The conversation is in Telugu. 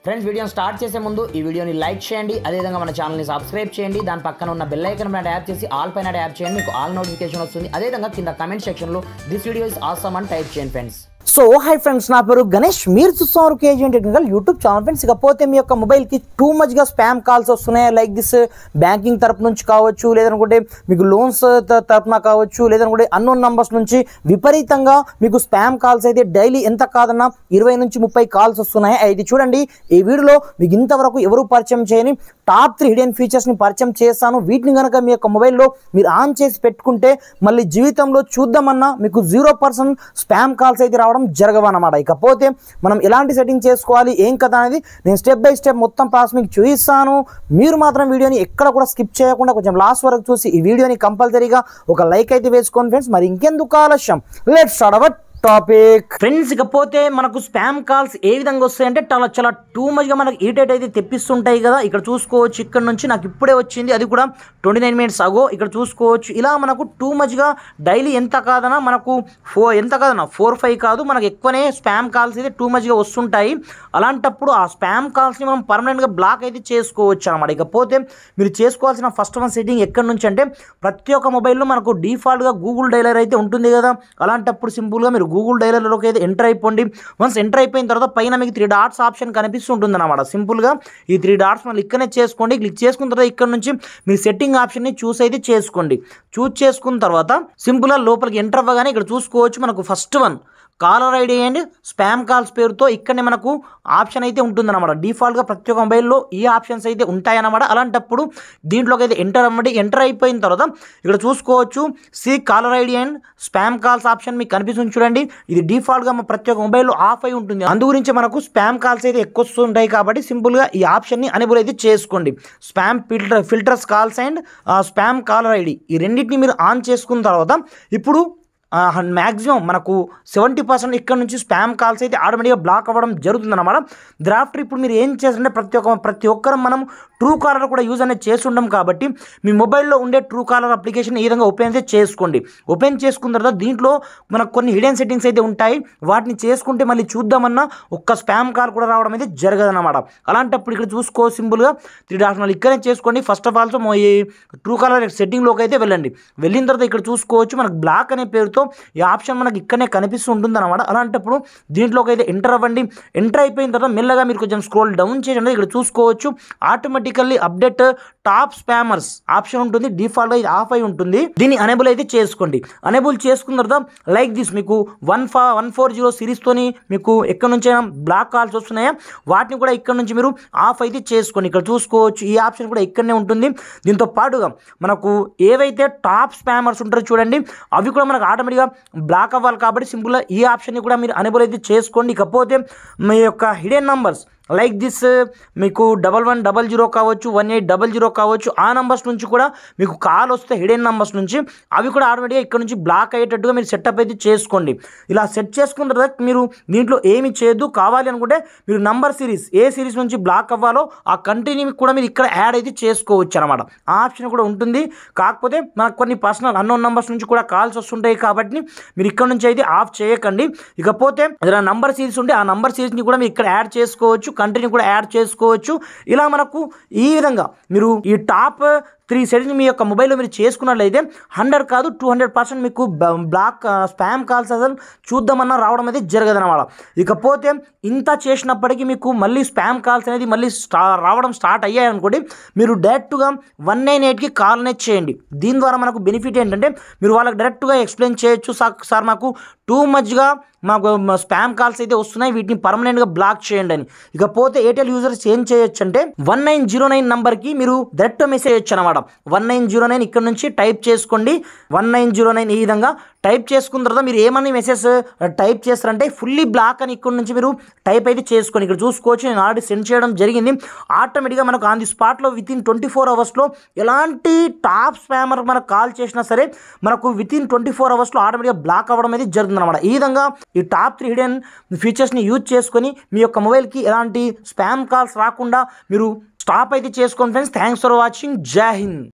ఫ్రెండ్స్ వీడియోని స్టార్ట్ చేసే ముందు ఈ వీడియోని లైక్ చేయండి, అదేవిధంగా మన ఛానల్ని సబ్స్క్రైబ్ చేయండి. దాని పక్కన ఉన్న బెల్ ఐకాన్ పైన ట్యాప్ చేసి ఆల్ పైన ట్యాప్ చేయండి, మీకు ఆల్ నోటిఫికేషన్ వస్తుంది. అదేవిధంగా కింద కమెంట్ సెక్షన్లో దిస్ వీడియో ఇస్ ఆసమ్ అని టైప్ చేయండి ఫ్రెండ్స్. సో హై ఫ్రెండ్స్, నా పేరు గణేష్, మీరు చూస్తున్నారు KGN technical YouTube channel. Friends, ఇకపోతే మీ యొక్క మొబైల్కి టూ మచ్గా స్పామ్ కాల్స్ వస్తున్నాయి. లైక్ దిస్ బ్యాంకింగ్ తరపు నుంచి కావచ్చు, లేదనుకుంటే మీకు లోన్స్ తరపున కావచ్చు, లేదనుకుంటే అన్నోన్ నంబర్స్ నుంచి విపరీతంగా మీకు స్పామ్ కాల్స్ అయితే డైలీ ఎంత కాదన్నా 20 నుంచి 30 కాల్స్ వస్తున్నాయి. అయితే చూడండి, ఈ వీడియోలో మీకు ఇంతవరకు ఎవరు పరిచయం చేయని టాప్ 3 హిడెన్ ఫీచర్స్ని పరిచయం చేస్తాను. వీటిని కనుక మీ యొక్క మొబైల్లో మీరు ఆన్ చేసి పెట్టుకుంటే మళ్ళీ జీవితంలో చూద్దామన్నా మీకు 0% స్పామ్ కాల్స్ అయితే రావడం జరగవన్నమాట. ఇకపోతే మనం ఎలాంటి సెట్టింగ్ చేసుకోవాలి, ఏం కదా అనేది నేను స్టెప్ బై స్టెప్ మొత్తం ప్రాసెస్ మీకు చూపిస్తాను. మీరు మాత్రం వీడియోని ఎక్కడ కూడా స్కిప్ చేయకుండా కొంచెం లాస్ట్ వరకు చూసి ఈ వీడియోని కంపల్సరీగా ఒక లైక్ అయితే వేసుకోండి ఫ్రెండ్స్. మరి ఇంకెందుకు ఆలస్యం, let's start our topic. Friends, ఇకపోతే మనకు స్పామ్ కాల్స్ ఏ విధంగా వస్తాయంటే చాలా టూ మచ్గా మనకు ఇరిటేట్ అయితే తెప్పిస్తుంటాయి కదా. ఇక్కడ చూసుకోవచ్చు, ఇక్కడ నుంచి నాకు ఇప్పుడే వచ్చింది, అది కూడా 29 మినిట్స్ అగో. ఇక్కడ చూసుకోవచ్చు, ఇలా మనకు టూ మచ్గా డైలీ ఎంత కాదన్నా మనకు 4-5 కాదు, మనకు ఎక్కువనే స్పామ్ కాల్స్ అయితే టూ మచ్గా వస్తుంటాయి. అలాంటప్పుడు ఆ స్పామ్ కాల్స్ని మనం పర్మనెంట్గా బ్లాక్ అయితే చేసుకోవచ్చు అనమాట. ఇకపోతే మీరు చేసుకోవాల్సిన ఫస్ట్ వన్ సెట్టింగ్ ఎక్కడి నుంచి అంటే, ప్రతి ఒక్క మొబైల్లో మనకు డిఫాల్ట్గా గూగుల్ డైలర్ అయితే ఉంటుంది కదా. అలాంటప్పుడు సింపుల్గా మీరు గూగుల్ డైలర్లోకి అయితే ఎంటర్ అయిపోండి. వన్స్ ఎంటర్ అయిపోయిన తర్వాత పైన మీకు 3 డాట్స్ ఆప్షన్ కనిపిస్తుంటుంది అనమాట. సింపుల్గా ఈ 3 డాట్స్ మళ్ళీ ఇక్కడనే చేసుకోండి. క్లిక్ చేసుకున్న తర్వాత ఇక్కడ నుంచి మీ సెట్టింగ్ ఆప్షన్ని చూస్ అయితే చేసుకోండి. చూస్ చేసుకున్న తర్వాత సింపుల్గా లోపలికి ఎంటర్ అవ్వగానే ఇక్కడ చూసుకోవచ్చు, మనకు first one caller ID and spam calls పేరుతో ఇక్కడనే మనకు ఆప్షన్ అయితే ఉంటుందన్నమాట. డిఫాల్ట్గా ప్రతి ఒక్క మొబైల్లో ఈ ఆప్షన్స్ అయితే ఉంటాయన్నమాట. అలాంటప్పుడు దీంట్లోకి అయితే ఎంటర్ అవ్వండి. ఎంటర్ అయిపోయిన తర్వాత ఇక్కడ చూసుకోవచ్చు, సి caller ID and spam calls option మీకు కనిపిస్తుంది చూడండి. ఇది డిఫాల్ట్గా ప్రతి ఒక్క మొబైల్లో ఆఫ్ అయి ఉంటుంది. అందు గురించి మనకు స్పామ్ కాల్స్ అయితే ఎక్కువ వస్తుంటాయి కాబట్టి సింపుల్గా ఈ ఆప్షన్ని అనేబుల్ అయితే చేసుకోండి. Spam filters calls and spam caller ID ఈ రెండింటిని మీరు ఆన్ చేసుకున్న తర్వాత ఇప్పుడు మ్యాక్సిమం మనకు 70% ఇక్కడ నుంచి స్పామ్ కాల్స్ అయితే ఆటోమేటిక్గా బ్లాక్ అవ్వడం జరుగుతుంది అన్నమాట. డ్రాఫ్ట్ ఇప్పుడు మీరు ఏం చేస్తుంటే ప్రతి ఒక్కరు మనం ట్రూ కాలర్ కూడా యూజ్ అనేది చేస్తుంటాం కాబట్టి మీ మొబైల్లో ఉండే ట్రూ కాలర్ అప్లికేషన్ ఈ విధంగా ఓపెన్ అయితే చేసుకోండి. ఓపెన్ చేసుకున్న తర్వాత దీంట్లో మనకు కొన్ని హిడెన్ సెట్టింగ్స్ అయితే ఉంటాయి. వాటిని చేసుకుంటే మళ్ళీ చూద్దామన్నా ఒక్క స్పామ్ కాల్ కూడా రావడం అయితే జరగదన్నమాట. అలాంటప్పుడు ఇక్కడ చూసుకో సింపుల్గా 3 డాట్స్ మళ్ళీ ఇక్కడే చేసుకోండి. ఫస్ట్ ఆఫ్ ఆల్ ఈ ట్రూ కాలర్ సెట్టింగ్లోకి అయితే వెళ్ళండి. వెళ్ళిన తర్వాత ఇక్కడ చూసుకోవచ్చు, మనకు బ్లాక్ అనే పేరుతో ఈ ఆప్షన్ మనకి ఇక్కడనే కనిపిస్తూ ఉంటుంది అనమాట. అలాంటప్పుడు దీంట్లోకి అయితే ఎంటర్ అవ్వండి. ఎంటర్ అయిపోయిన తర్వాత మెల్లగా మీరు కొంచెం స్క్రోల్ డౌన్ చేయండి. ఇక్కడ చూసుకోవచ్చు, automatically update top spammers option ఉంటుంది. డిఫాల్ట్గా ఇది ఆఫ్ అయి ఉంటుంది. దీన్ని అనేబుల్ అయితే చేసుకోండి. అనేబుల్ చేసుకున్న తర్వాత లైక్ దిస్ మీకు 140 సిరీస్తోని మీకు ఎక్కడి నుంచైనా బ్లాక్ కాల్స్ వస్తున్నాయా వాటిని కూడా ఇక్కడ నుంచి మీరు ఆఫ్ అయితే చేసుకోండి. ఇక్కడ చూసుకోవచ్చు, ఈ ఆప్షన్ కూడా ఇక్కడనే ఉంటుంది. దీంతో పాటుగా మనకు ఏవైతే టాప్ స్పామర్స్ ఉంటారో చూడండి, అవి కూడా మనకు ఆటోమేటిక్గా బ్లాక్ అవ్వాలి కాబట్టి సింపుల్గా ఈ ఆప్షన్ని కూడా మీరు అనేబుల్ అయితే చేసుకోండి. ఇకపోతే మీ యొక్క హిడెన్ నంబర్స్ లైక్ దిస్ మీకు 1100 కావచ్చు, 1800 కావచ్చు, ఆ నంబర్స్ నుంచి కూడా మీకు కాల్ వస్తే హిడెన్ నంబర్స్ నుంచి అవి కూడా ఆటోమేటిక్గా ఇక్కడ నుంచి బ్లాక్ అయ్యేటట్టుగా మీరు సెటప్ అయితే చేసుకోండి. ఇలా సెట్ చేసుకున్న తర్వాత మీరు దీంట్లో ఏమి చేయొద్దు. కావాలి అనుకుంటే మీరు నంబర్ సిరీస్ ఏ సిరీస్ నుంచి బ్లాక్ అవ్వాలో ఆ కంటిన్యూ కూడా మీరు ఇక్కడ యాడ్ అయితే చేసుకోవచ్చు అనమాట. ఆ ఆప్షన్ కూడా ఉంటుంది. కాకపోతే మనకు కొన్ని పర్సనల్ అన్నోన్ నంబర్స్ నుంచి కూడా కాల్స్ వస్తుంటాయి కాబట్టి మీరు ఇక్కడ నుంచి అయితే ఆఫ్ చేయకండి. ఇకపోతే ఏదైనా నంబర్ సిరీస్ ఉంటే ఆ నంబర్ సిరీస్ని కూడా మీరు ఇక్కడ యాడ్ చేసుకోవచ్చు, కంట్రీని కూడా యాడ్ చేసుకోవచ్చు. ఇలా మనకు ఈ విధంగా మీరు ఈ టాప్ 3 సెట్టింగ్ మీ యొక్క మొబైల్లో మీరు చేసుకున్నట్లయితే 100 కాదు 200% మీకు బ్లాక్ స్పామ్ కాల్స్ అసలు చూద్దామన్నా రావడం అయితే జరగదన్నమాట. ఇకపోతే ఇంత చేసినప్పటికీ మీకు మళ్ళీ స్పామ్ కాల్స్ అనేది మళ్ళీ రావడం స్టార్ట్ అయ్యాయనుకోండి, మీరు డైరెక్ట్గా 198కి కాల్ అనేది చేయండి. దీని ద్వారా మనకు బెనిఫిట్ ఏంటంటే మీరు వాళ్ళకి డైరెక్ట్గా ఎక్స్ప్లెయిన్ చేయొచ్చు, సార్ మాకు టూ మచ్గా మాకు స్పామ్ కాల్స్ అయితే వస్తున్నాయి, వీటిని పర్మనెంట్గా బ్లాక్ చేయండి అని. ఇకపోతే ఎయిర్టెల్ యూజర్స్ ఏం చేయొచ్చు అంటే 1909 నంబర్కి మీరు డైరెక్ట్ మెసేజ్ చేయొచ్చు అనమాట. 1909 ఇక్కడ నుంచి టైప్ చేసుకోండి. 1909 ఈ విధంగా టైప్ చేసుకున్న తర్వాత మీరు ఏమన్నా మెసేజ్ టైప్ చేస్తారంటే ఫుల్లీ బ్లాక్ అని ఇక్కడ నుంచి మీరు టైప్ అయితే చేసుకోండి. ఇక్కడ చూసుకోవచ్చు, నేను ఆల్రెడీ సెండ్ చేయడం జరిగింది. ఆటోమేటిక్గా మనకు ఆన్ ది స్పాట్లో వితిన్ 24 అవర్స్లో ఎలాంటి టాప్ స్పామర్ మనకు కాల్ చేసినా సరే మనకు వితిన్ 24 అవర్స్లో ఆటోమేటిక్గా బ్లాక్ అవ్వడం అయితే జరుగుతుంది అనమాట. ఈ విధంగా ఈ టాప్ 3 హిడెన్ ఫీచర్స్ని యూజ్ చేసుకొని మీ యొక్క మొబైల్కి ఎలాంటి స్పామ్ కాల్స్ రాకుండా మీరు స్టాప్ అయితే చేసుకోండి ఫ్రెండ్స్. Thanks for watching. జై హింద్.